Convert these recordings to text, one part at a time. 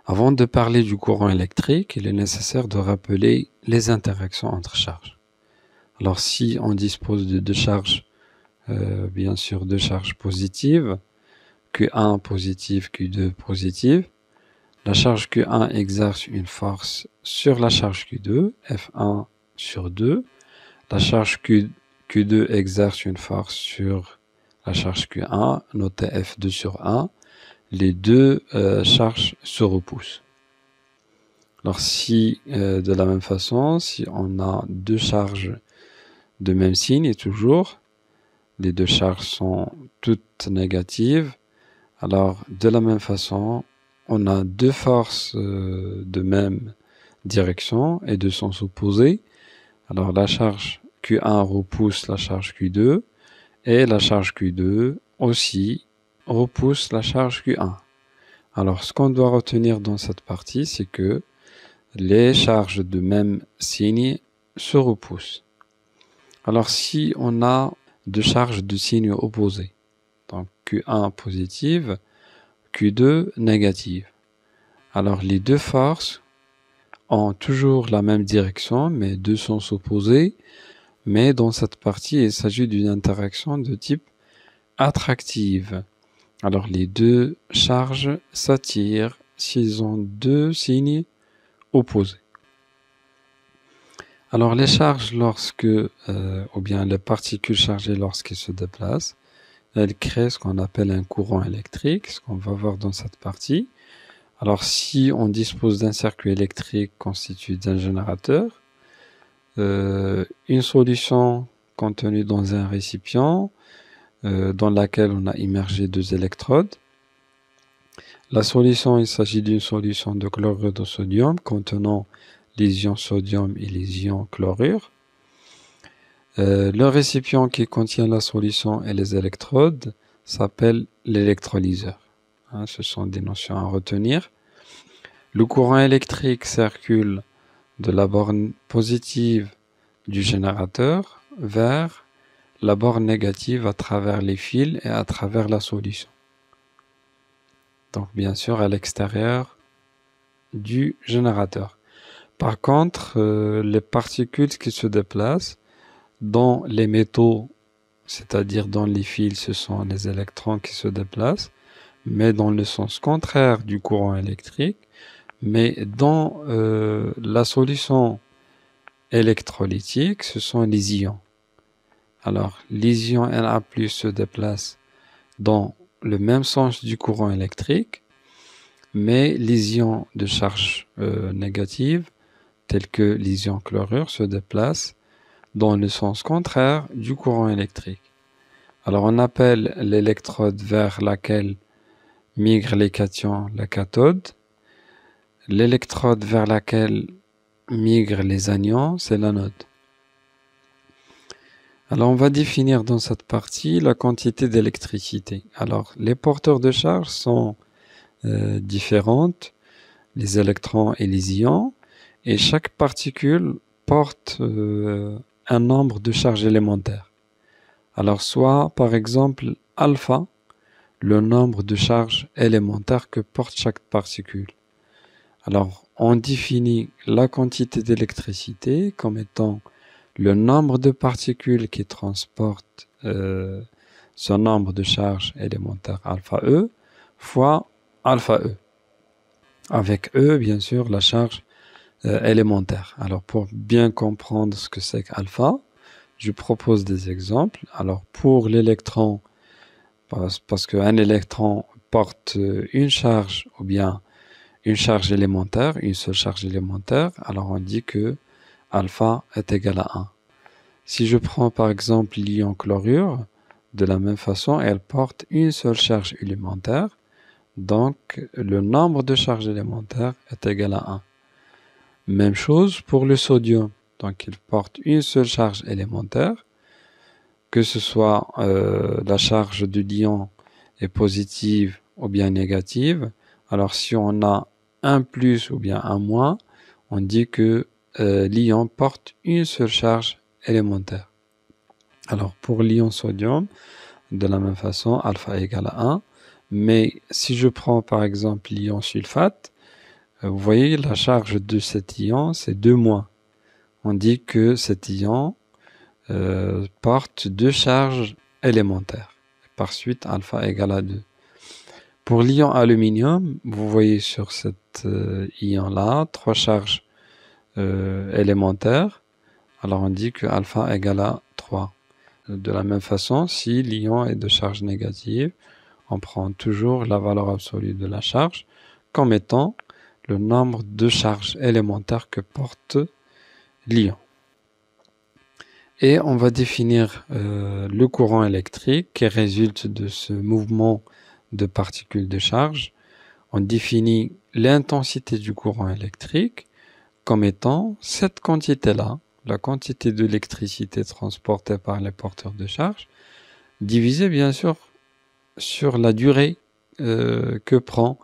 Avant de parler du courant électrique, il est nécessaire de rappeler les interactions entre charges. Alors si on dispose de deux charges, bien sûr deux charges positives, Q1 positive, Q2 positive, la charge Q1 exerce une force sur la charge Q2, F1 sur 2. La charge Q2 exerce une force sur la charge Q1, notée F2 sur 1. Les deux charges se repoussent. Alors si, de la même façon, si on a deux charges de même signe, et toujours, les deux charges sont toutes négatives, alors de la même façon, on a deux forces de même direction et de sens opposés. Alors la charge Q1 repousse la charge Q2 et la charge Q2 aussi repousse la charge Q1. Alors ce qu'on doit retenir dans cette partie, c'est que les charges de même signe se repoussent. Alors si on a deux charges de signe opposés, donc Q1 positive, Q2 négative, alors les deux forces ont toujours la même direction, mais deux sens opposés, mais dans cette partie, il s'agit d'une interaction de type attractive. Alors les deux charges s'attirent s'ils ont deux signes opposés. Alors les charges ou bien les particules chargées lorsqu'elles se déplacent, elles créent ce qu'on appelle un courant électrique, ce qu'on va voir dans cette partie. Alors si on dispose d'un circuit électrique constitué d'un générateur, une solution contenue dans un récipient dans laquelle on a immergé deux électrodes. La solution, il s'agit d'une solution de chlorure de sodium contenant les ions sodium et les ions chlorure. Le récipient qui contient la solution et les électrodes s'appelle l'électrolyseur. Ce sont des notions à retenir. Le courant électrique circule de la borne positive du générateur vers la borne négative à travers les fils et à travers la solution. Donc bien sûr à l'extérieur du générateur. Par contre, les particules qui se déplacent dans les métaux, c'est-à-dire dans les fils, ce sont les électrons qui se déplacent, mais dans le sens contraire du courant électrique. Mais dans la solution électrolytique, ce sont les ions. Alors, les ions Na+ se déplacent dans le même sens du courant électrique, mais les ions de charge négative, tels que les ions chlorure, se déplacent dans le sens contraire du courant électrique. Alors, on appelle l'électrode vers laquelle migrent les cations la cathode. L'électrode vers laquelle migrent les anions, c'est l'anode. Alors, on va définir dans cette partie la quantité d'électricité. Alors, les porteurs de charge sont différentes, les électrons et les ions, et chaque particule porte un nombre de charges élémentaires. Alors, soit, par exemple, alpha, le nombre de charges élémentaires que porte chaque particule. Alors, on définit la quantité d'électricité comme étant le nombre de particules qui transportent ce nombre de charges élémentaires alpha E fois alpha E. Avec E, bien sûr, la charge élémentaire. Alors, pour bien comprendre ce que c'est qu'alpha, je propose des exemples. Alors, pour l'électron, parce qu'un électron porte une charge ou bien une charge élémentaire, une seule charge élémentaire, alors on dit que alpha est égal à 1. Si je prends par exemple l'ion chlorure, de la même façon, elle porte une seule charge élémentaire, donc le nombre de charges élémentaires est égal à 1. Même chose pour le sodium, donc il porte une seule charge élémentaire, que ce soit la charge de l'ion est positive ou bien négative. Alors si on a un plus ou bien un moins, on dit que l'ion porte une seule charge élémentaire. Alors pour l'ion sodium, de la même façon, alpha égale à 1. Mais si je prends par exemple l'ion sulfate, Vous voyez, la charge de cet ion, c'est 2-. On dit que cet ion porte 2 charges élémentaires. Par suite, alpha égale à 2. Pour l'ion aluminium, vous voyez sur cet ion-là 3 charges élémentaires. Alors on dit que alpha égale à 3. De la même façon, si l'ion est de charge négative, on prend toujours la valeur absolue de la charge comme étant le nombre de charges élémentaires que porte l'ion. Et on va définir le courant électrique qui résulte de ce mouvement de particules de charge. On définit l'intensité du courant électrique comme étant cette quantité-là, la quantité d'électricité transportée par les porteurs de charge, divisée bien sûr sur la durée que prend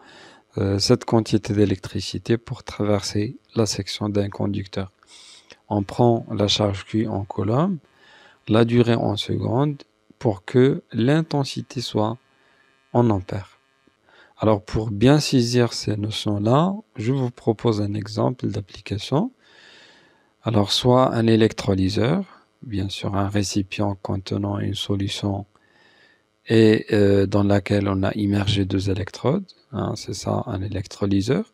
cette quantité d'électricité pour traverser la section d'un conducteur. On prend la charge Q en coulomb, la durée en secondes, pour que l'intensité soit en ampères. Alors pour bien saisir ces notions-là, je vous propose un exemple d'application. Alors soit un électrolyseur, bien sûr un récipient contenant une solution et dans laquelle on a immergé 2 électrodes, c'est ça un électrolyseur.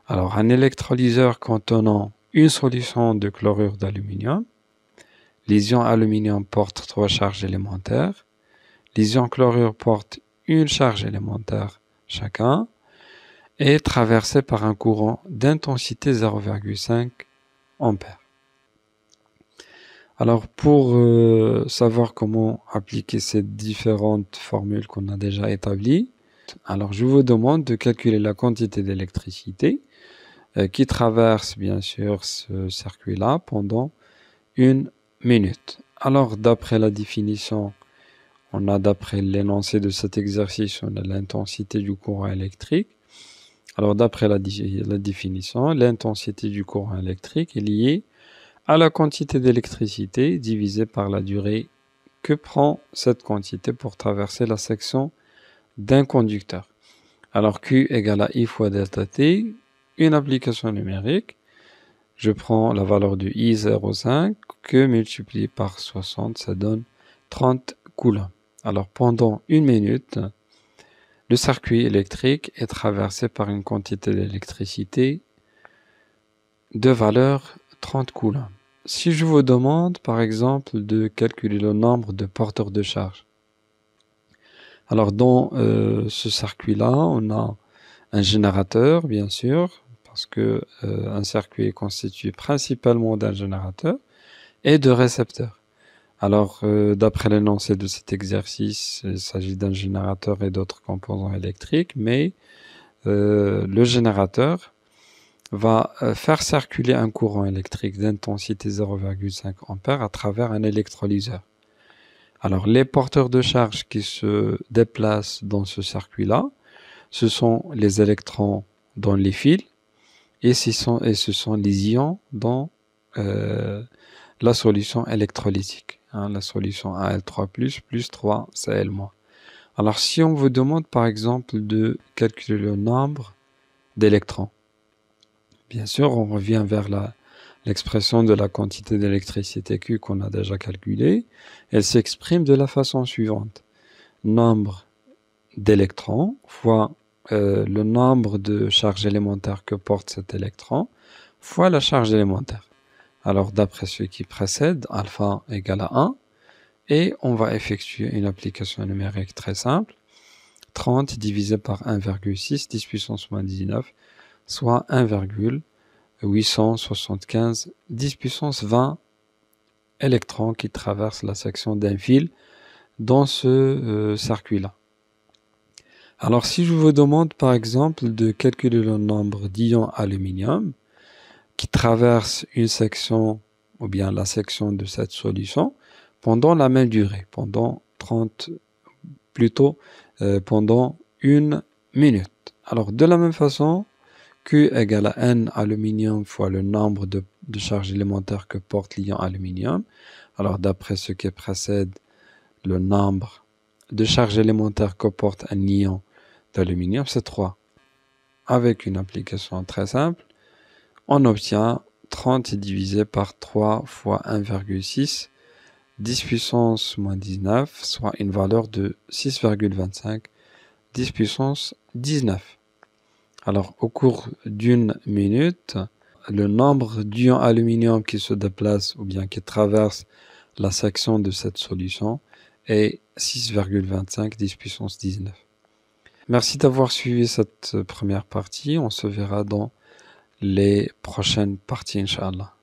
Alors un électrolyseur contenant une solution de chlorure d'aluminium. Les ions aluminium portent 3 charges élémentaires. Les ions chlorure portent une charge élémentaire chacun et traversés par un courant d'intensité 0,5 ampères. Alors pour savoir comment appliquer ces différentes formules qu'on a déjà établies, alors je vous demande de calculer la quantité d'électricité qui traverse bien sûr ce circuit-là pendant 1 minute. Alors d'après la définition, on a d'après l'énoncé de cet exercice, on a l'intensité du courant électrique. Alors d'après la définition, l'intensité du courant électrique est liée à la quantité d'électricité divisée par la durée que prend cette quantité pour traverser la section d'un conducteur. Alors Q égale à I fois delta T, une application numérique. Je prends la valeur de I0,5 que multiplié par 60, ça donne 30 coulombs. Alors pendant 1 minute, le circuit électrique est traversé par une quantité d'électricité de valeur 30 coulombs. Si je vous demande par exemple de calculer le nombre de porteurs de charge, alors dans ce circuit-là, on a un générateur bien sûr, parce que un circuit est constitué principalement d'un générateur et de récepteurs. Alors d'après l'énoncé de cet exercice, il s'agit d'un générateur et d'autres composants électriques, mais le générateur va faire circuler un courant électrique d'intensité 0,5 ampères à travers un électrolyseur. Alors les porteurs de charge qui se déplacent dans ce circuit-là, ce sont les électrons dans les fils et ce sont les ions dans la solution électrolytique, la solution Al3+, plus 3Cl-. Alors si on vous demande par exemple de calculer le nombre d'électrons, bien sûr on revient vers l'expression de la quantité d'électricité Q qu'on a déjà calculée. Elle s'exprime de la façon suivante. Nombre d'électrons fois le nombre de charges élémentaires que porte cet électron fois la charge élémentaire. Alors d'après ce qui précède, alpha égale à 1 et on va effectuer une application numérique très simple. 30 divisé par 1,6 10 puissance moins 19 soit 1,875 10 puissance 20 électrons qui traversent la section d'un fil dans ce circuit-là. Alors si je vous demande par exemple de calculer le nombre d'ions aluminium qui traversent une section ou bien la section de cette solution pendant la même durée, pendant 1 minute. Alors de la même façon, Q égale à N aluminium fois le nombre de charges élémentaires que porte l'ion aluminium. Alors d'après ce qui précède, le nombre de charges élémentaires que porte un ion d'aluminium, c'est 3. avec une application très simple, on obtient 30 divisé par 3 fois 1,6, 10 puissance moins 19, soit une valeur de 6,25, 10 puissance 19. Alors, au cours d'une minute, le nombre d'ions aluminium qui se déplacent ou bien qui traversent la section de cette solution est 6,25, 10 puissance 19. Merci d'avoir suivi cette première partie. On se verra dans les prochaines parties, Inch'Allah.